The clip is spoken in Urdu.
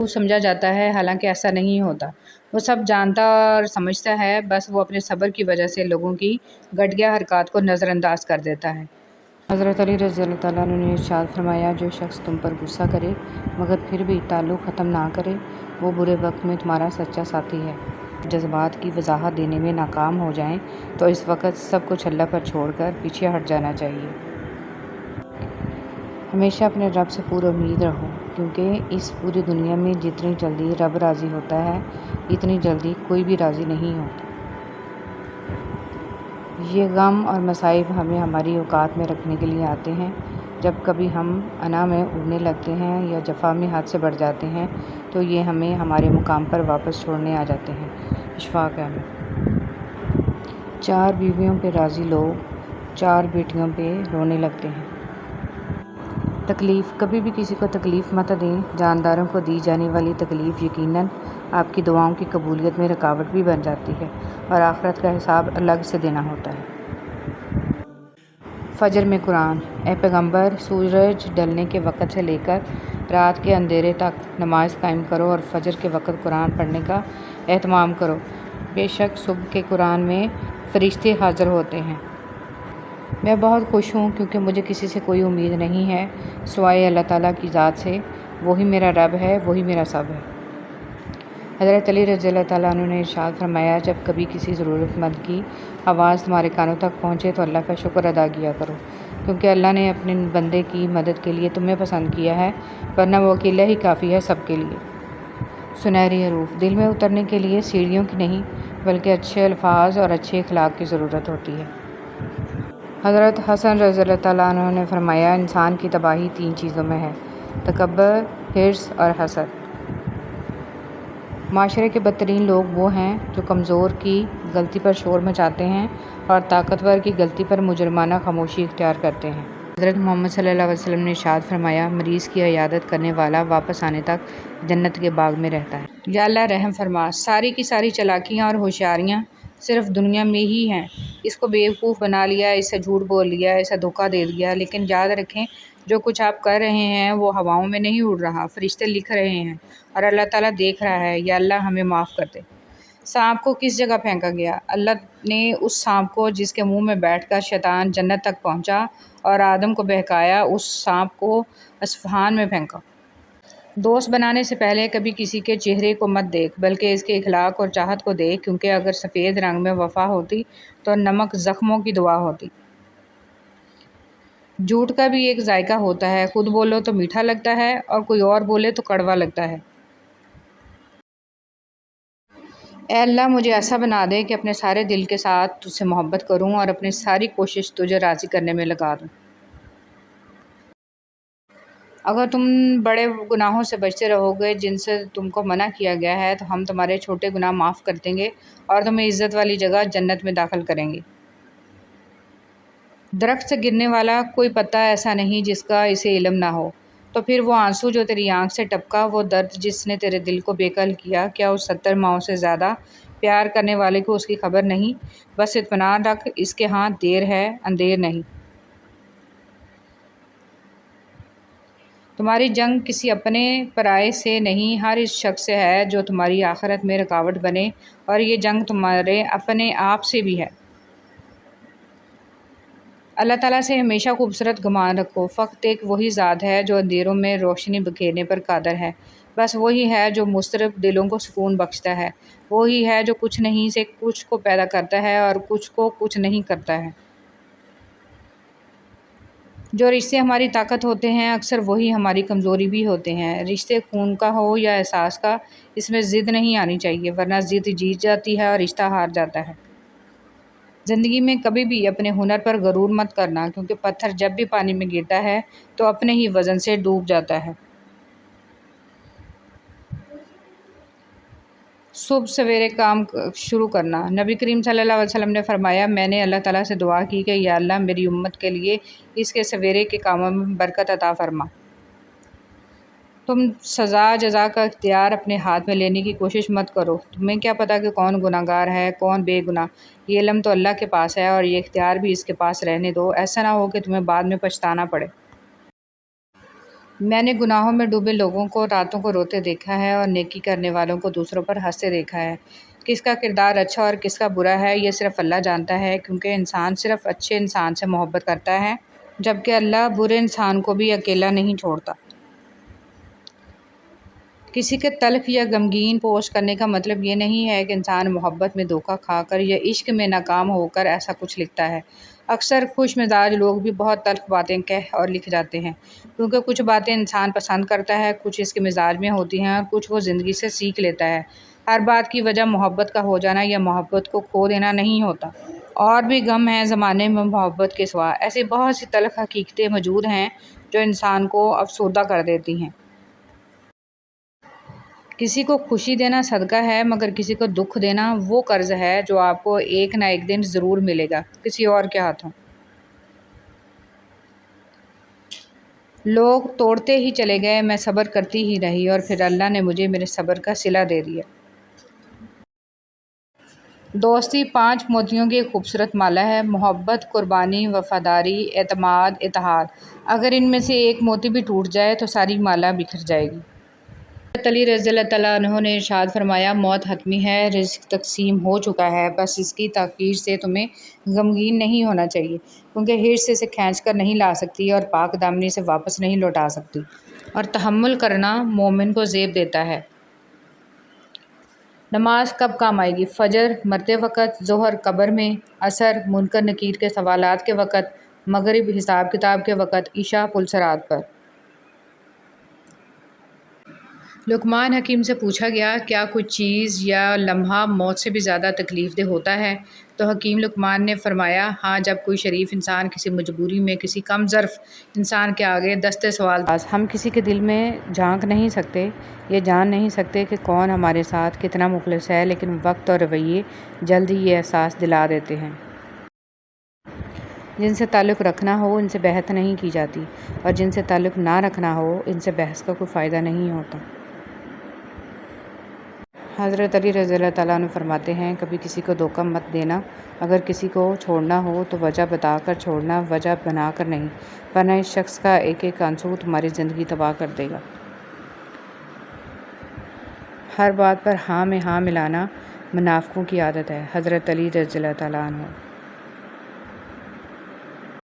کو سمجھا جاتا ہے، حالانکہ ایسا نہیں ہوتا۔ وہ سب جانتا اور سمجھتا ہے، بس وہ اپنے صبر کی وجہ سے لوگوں کی گھٹیا حرکات کو نظر انداز کر دیتا ہے۔ حضرت علی رضی اللہ تعالیٰ عنہ نے ارشاد فرمایا، جو شخص تم پر غصہ کرے مگر پھر بھی تعلق ختم نہ کرے، وہ برے وقت میں تمہارا سچا ساتھی ہے۔ جذبات کی وضاحت دینے میں ناکام ہو جائیں تو اس وقت سب کچھ اللہ پر چھوڑ کر پیچھے ہٹ جانا چاہیے۔ ہمیشہ اپنے رب سے پورا امید رہو، کیونکہ اس پوری دنیا میں جتنی جلدی رب راضی ہوتا ہے اتنی جلدی کوئی بھی راضی نہیں ہوتا۔ یہ غم اور مصائب ہمیں ہماری اوقات میں رکھنے کے لیے آتے ہیں۔ جب کبھی ہم انا میں اڑنے لگتے ہیں یا جفا میں حد سے بڑھ جاتے ہیں تو یہ ہمیں ہمارے مقام پر واپس چھوڑنے آ جاتے ہیں۔ اشفاق احمد۔ 4 بیویوں پہ راضی لوگ 4 بیٹیوں پہ رونے لگتے ہیں۔ تکلیف، کبھی بھی کسی کو تکلیف مت دیں۔ جانداروں کو دی جانے والی تکلیف یقیناً آپ کی دعاؤں کی قبولیت میں رکاوٹ بھی بن جاتی ہے، اور آخرت کا حساب الگ سے دینا ہوتا ہے۔ فجر میں قرآن۔ اے پیغمبر، سورج ڈھلنے کے وقت سے لے کر رات کے اندھیرے تک نماز قائم کرو اور فجر کے وقت قرآن پڑھنے کا اہتمام کرو۔ بے شک صبح کے قرآن میں فرشتے حاضر ہوتے ہیں۔ میں بہت خوش ہوں کیونکہ مجھے کسی سے کوئی امید نہیں ہے سوائے اللہ تعالیٰ کی ذات سے۔ وہی میرا رب ہے، وہی میرا سب ہے۔ حضرت علی رضی اللہ تعالیٰ عنہ نے ارشاد فرمایا، جب کبھی کسی ضرورت مند کی آواز تمہارے کانوں تک پہنچے تو اللہ کا شکر ادا کیا کرو، کیونکہ اللہ نے اپنے بندے کی مدد کے لیے تمہیں پسند کیا ہے، ورنہ وہ اکیلا ہی کافی ہے سب کے لیے۔ سنہری حروف، دل میں اترنے کے لیے سیڑھیوں کی نہیں بلکہ اچھے الفاظ اور اچھے اخلاق کی ضرورت ہوتی ہے۔ حضرت حسن رضی اللہ تعالیٰ عنہ نے فرمایا، انسان کی تباہی 3 چیزوں میں ہے: تکبر، حرص اور حسد۔ معاشرے کے بدترین لوگ وہ ہیں جو کمزور کی غلطی پر شور مچاتے ہیں اور طاقتور کی غلطی پر مجرمانہ خاموشی اختیار کرتے ہیں۔ حضرت محمد صلی اللہ علیہ وسلم نے ارشاد فرمایا، مریض کی عیادت کرنے والا واپس آنے تک جنت کے باغ میں رہتا ہے۔ یا اللہ رحم فرما، ساری کی ساری چالاکیاں اور ہوشیاریاں صرف دنیا میں ہی ہیں۔ اس کو بیوقوف بنا لیا، اسے جھوٹ بول لیا، اسے دھوکہ دے دیا، لیکن یاد رکھیں جو کچھ آپ کر رہے ہیں وہ ہواؤں میں نہیں اڑ رہا، فرشتے لکھ رہے ہیں اور اللہ تعالیٰ دیکھ رہا ہے۔ یا اللہ ہمیں معاف کر دے۔ سانپ کو کس جگہ پھینکا گیا؟ اللہ نے اس سانپ کو جس کے منہ میں بیٹھ کر شیطان جنت تک پہنچا اور آدم کو بہکایا، اس سانپ کو اصفہان میں پھینکا۔ دوست بنانے سے پہلے کبھی کسی کے چہرے کو مت دیکھ بلکہ اس کے اخلاق اور چاہت کو دیکھ، کیونکہ اگر سفید رنگ میں وفا ہوتی تو نمک زخموں کی دوا ہوتی۔ جھوٹ کا بھی ایک ذائقہ ہوتا ہے، خود بولو تو میٹھا لگتا ہے اور کوئی اور بولے تو کڑوا لگتا ہے۔ اے اللہ مجھے ایسا بنا دے کہ اپنے سارے دل کے ساتھ تجھ سے محبت کروں اور اپنی ساری کوشش تجھے راضی کرنے میں لگا دوں۔ اگر تم بڑے گناہوں سے بچتے رہو گے جن سے تم کو منع کیا گیا ہے تو ہم تمہارے چھوٹے گناہ معاف کر دیں گے اور تمہیں عزت والی جگہ جنت میں داخل کریں گے۔ درخت سے گرنے والا کوئی پتا ایسا نہیں جس کا اسے علم نہ ہو، تو پھر وہ آنسو جو تیری آنکھ سے ٹپکا، وہ درد جس نے تیرے دل کو بےکل کیا، کیا اس 70 ماؤں سے زیادہ پیار کرنے والے کو اس کی خبر نہیں؟ بس اطمینان رکھ، اس کے ہاں دیر ہے، اندیر نہیں۔ تمہاری جنگ کسی اپنے پرائے سے نہیں، ہر اس شخص سے ہے جو تمہاری آخرت میں رکاوٹ بنے، اور یہ جنگ تمہارے اپنے آپ سے بھی ہے۔ اللہ تعالیٰ سے ہمیشہ خوبصورت گمان رکھو، فقط ایک وہی ذات ہے جو اندھیروں میں روشنی بکھیرنے پر قادر ہے، بس وہی ہے جو مضطرب دلوں کو سکون بخشتا ہے، وہی ہے جو کچھ نہیں سے کچھ کو پیدا کرتا ہے اور کچھ کو کچھ نہیں کرتا ہے۔ جو رشتے ہماری طاقت ہوتے ہیں اکثر وہی ہماری کمزوری بھی ہوتے ہیں۔ رشتے خون کا ہو یا احساس کا، اس میں ضد نہیں آنی چاہیے، ورنہ ضد جیت جاتی ہے اور رشتہ ہار جاتا ہے۔ زندگی میں کبھی بھی اپنے ہنر پر غرور مت کرنا، کیونکہ پتھر جب بھی پانی میں گرتا ہے تو اپنے ہی وزن سے ڈوب جاتا ہے۔ صبح سویرے کام شروع کرنا۔ نبی کریم صلی اللہ علیہ وسلم نے فرمایا، میں نے اللہ تعالیٰ سے دعا کی کہ یا اللہ میری امت کے لیے اس کے سویرے کے کاموں میں برکت عطا فرما۔ تم سزا جزا کا اختیار اپنے ہاتھ میں لینے کی کوشش مت کرو، تمہیں کیا پتہ کہ کون گناہ گار ہے کون بے گناہ، یہ علم تو اللہ کے پاس ہے اور یہ اختیار بھی اس کے پاس رہنے دو، ایسا نہ ہو کہ تمہیں بعد میں پچھتانا پڑے۔ میں نے گناہوں میں ڈوبے لوگوں کو راتوں کو روتے دیکھا ہے اور نیکی کرنے والوں کو دوسروں پر ہنستے دیکھا ہے۔ کس کا کردار اچھا اور کس کا برا ہے یہ صرف اللہ جانتا ہے، کیونکہ انسان صرف اچھے انسان سے محبت کرتا ہے، جبکہ اللہ برے انسان کو بھی اکیلا نہیں چھوڑتا۔ کسی کے تلخ یا غمگین پوسٹ کرنے کا مطلب یہ نہیں ہے کہ انسان محبت میں دھوکہ کھا کر یا عشق میں ناکام ہو کر ایسا کچھ لکھتا ہے۔ اکثر خوش مزاج لوگ بھی بہت تلخ باتیں کہہ اور لکھ جاتے ہیں، کیونکہ کچھ باتیں انسان پسند کرتا ہے، کچھ اس کے مزاج میں ہوتی ہیں اور کچھ وہ زندگی سے سیکھ لیتا ہے۔ ہر بات کی وجہ محبت کا ہو جانا یا محبت کو کھو دینا نہیں ہوتا۔ اور بھی غم ہیں زمانے میں محبت کے سوا، ایسی بہت سی تلخ حقیقتیں موجود ہیں جو انسان کو افسردہ کر دیتی ہیں۔ کسی کو خوشی دینا صدقہ ہے، مگر کسی کو دکھ دینا وہ قرض ہے جو آپ کو ایک نہ ایک دن ضرور ملے گا، کسی اور کے ہاتھوں۔ لوگ توڑتے ہی چلے گئے، میں صبر کرتی ہی رہی اور پھر اللہ نے مجھے میرے صبر کا صلہ دے دیا۔ دوستی 5 موتیوں کی ایک خوبصورت مالا ہے: محبت، قربانی، وفاداری، اعتماد، اتحاد۔ اگر ان میں سے ایک موتی بھی ٹوٹ جائے تو ساری مالا بکھر جائے گی۔ حضرت علی رضی اللہ تعالیٰ عنہ نے ارشاد فرمایا، موت حتمی ہے، رزق تقسیم ہو چکا ہے، بس اس کی تاخیر سے تمہیں غمگین نہیں ہونا چاہیے، کیونکہ حرص اسے کھینچ کر نہیں لا سکتی اور پاک دامنی سے واپس نہیں لوٹا سکتی، اور تحمل کرنا مومن کو زیب دیتا ہے۔ نماز کب کام آئے گی؟ فجر مرتے وقت، ظہر قبر میں، عصر منکر نکیر کے سوالات کے وقت، مغرب حساب کتاب کے وقت، عشاء پل صراط پر۔ لقمان حکیم سے پوچھا گیا، کیا کوئی چیز یا لمحہ موت سے بھی زیادہ تکلیف دہ ہوتا ہے؟ تو حکیم لقمان نے فرمایا، ہاں، جب کوئی شریف انسان کسی مجبوری میں کسی کم ظرف انسان کے آگے دستے سوال۔ ہم کسی کے دل میں جھانک نہیں سکتے، یہ جان نہیں سکتے کہ کون ہمارے ساتھ کتنا مخلص ہے، لیکن وقت اور رویے جلد ہی یہ احساس دلا دیتے ہیں۔ جن سے تعلق رکھنا ہو ان سے بحث نہیں کی جاتی، اور جن سے تعلق نہ رکھنا ہو ان سے بحث کا کوئی فائدہ نہیں ہوتا۔ حضرت علی رضی اللہ تعالیٰ عنہ فرماتے ہیں، کبھی کسی کو دھوکہ مت دینا، اگر کسی کو چھوڑنا ہو تو وجہ بتا کر چھوڑنا، وجہ بنا کر نہیں، ورنہ اس شخص کا ایک ایک آنسو تمہاری زندگی تباہ کر دے گا۔ ہر بات پر ہاں میں ہاں ملانا منافقوں کی عادت ہے۔ حضرت علی رضی اللہ تعالیٰ عنہ۔